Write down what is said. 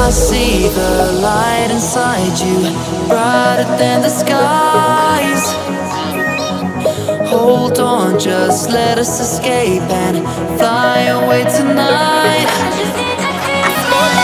I see the light inside you, brighter than the skies. Hold on, just let us escape and fly away tonight. I just need to feel it.